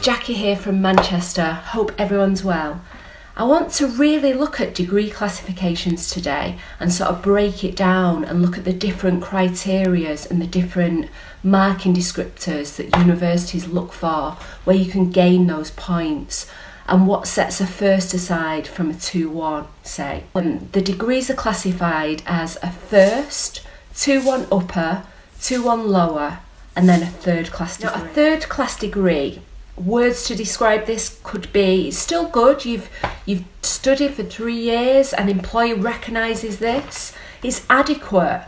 Jackie here from Manchester. Hope everyone's well. I want to really look at degree classifications today and sort of break it down and look at the different criterias and the different marking descriptors that universities look for where you can gain those points and what sets a first aside from a 2-1, say. The degrees are classified as a first, 2-1 upper, 2-1 lower, and then a third class degree. Now, a third class degree, words to describe this could be, it's still good, you've studied for 3 years, an employer recognises this, it's adequate,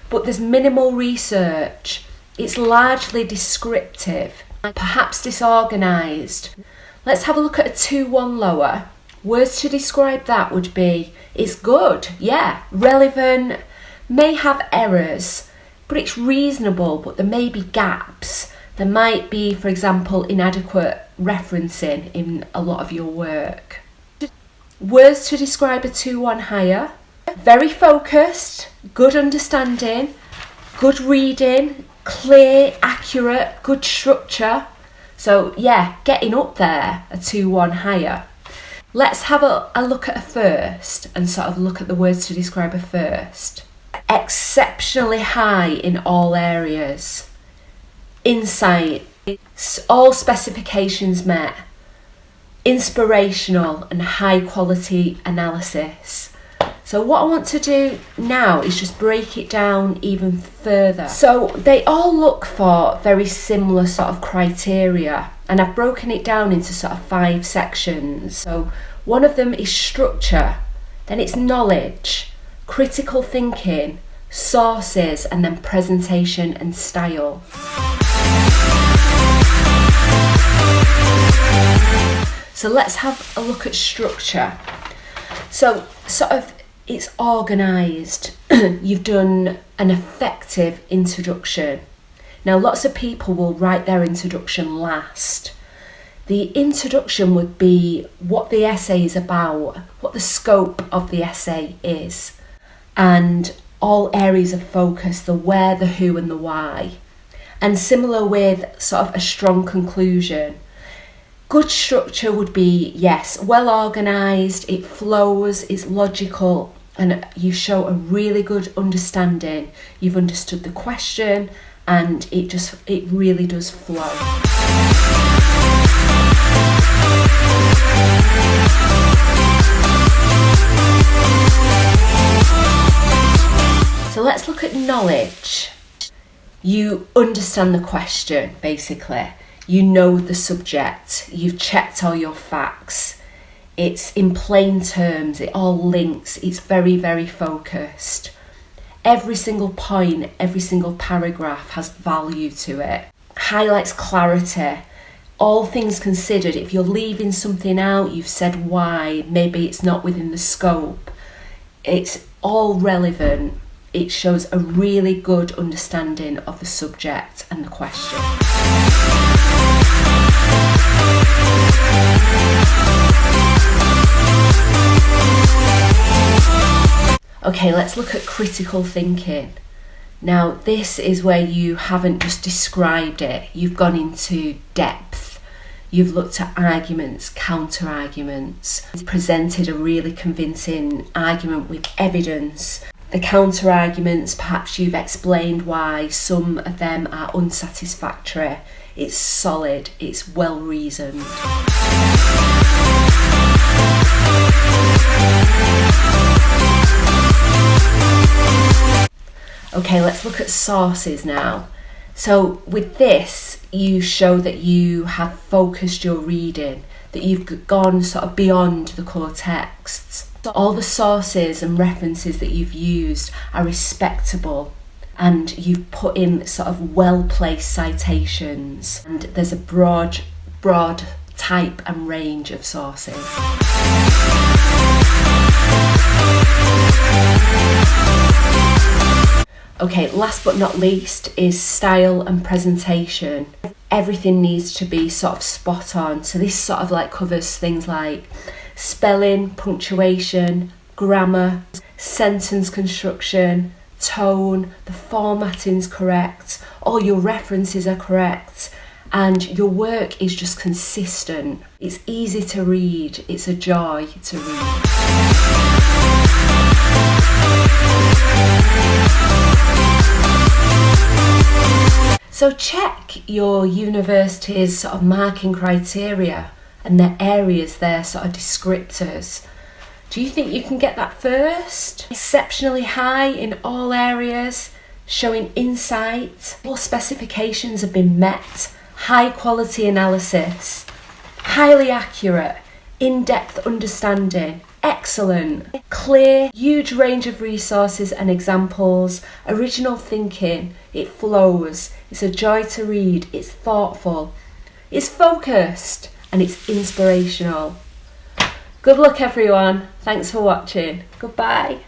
but there's minimal research, it's largely descriptive, perhaps disorganised. Let's have a look at a 2-1 lower. Words to describe that would be, it's good, yeah, relevant, may have errors, but it's reasonable, but there may be gaps. There might be, for example, inadequate referencing in a lot of your work. Words to describe a 2-1 higher. Very focused, good understanding, good reading, clear, accurate, good structure. So yeah, getting up there, a 2-1 higher. Let's have a look at a first and sort of look at the words to describe a first. Exceptionally high in all areas. Insight, all specifications met. Inspirational and high quality analysis. So what I want to do now is just break it down even further. So they all look for very similar sort of criteria, and I've broken it down into sort of 5 sections. So one of them is structure, then it's knowledge, critical thinking, sources, and then presentation and style. So let's have a look at structure. So sort of it's organised. You've done an effective introduction. Now lots of people will write their introduction last. The introduction would be what the essay is about, what the scope of the essay is, and all areas of focus, the where, the who and the why. And similar with sort of a strong conclusion. Good structure would be, yes, well organised, it flows, it's logical, and you show a really good understanding. You've understood the question and it really does flow. So let's look at knowledge. You understand the question, basically. You know the subject. You've checked all your facts. It's in plain terms. It all links. It's very, very focused. Every single point, every single paragraph has value to it. Highlights clarity. All things considered, if you're leaving something out, you've said why, maybe it's not within the scope. It's all relevant. It shows a really good understanding of the subject and the question. Okay, let's look at critical thinking. Now, this is where you haven't just described it, you've gone into depth. You've looked at arguments, counter-arguments, presented a really convincing argument with evidence. The counter-arguments, perhaps you've explained why some of them are unsatisfactory. It's solid, it's well-reasoned. Okay, let's look at sources now. So with this, you show that you have focused your reading, that you've gone sort of beyond the core texts. All the sources and references that you've used are respectable, and you've put in sort of well-placed citations, and there's a broad type and range of sources. Okay, last but not least is style and presentation. Everything needs to be sort of spot on. So this sort of like covers things like spelling, punctuation, grammar, sentence construction, tone, the formatting's correct, all your references are correct, and your work is just consistent. It's easy to read. It's a joy to read. So check your university's sort of marking criteria and the areas, their sort of descriptors. Do you think you can get that first? Exceptionally high in all areas, showing insight. All specifications have been met. High quality analysis. Highly accurate. In-depth understanding. Excellent. Clear, huge range of resources and examples. Original thinking. It flows. It's a joy to read. It's thoughtful. It's focused. And it's inspirational. Good luck everyone. Thanks for watching. Goodbye.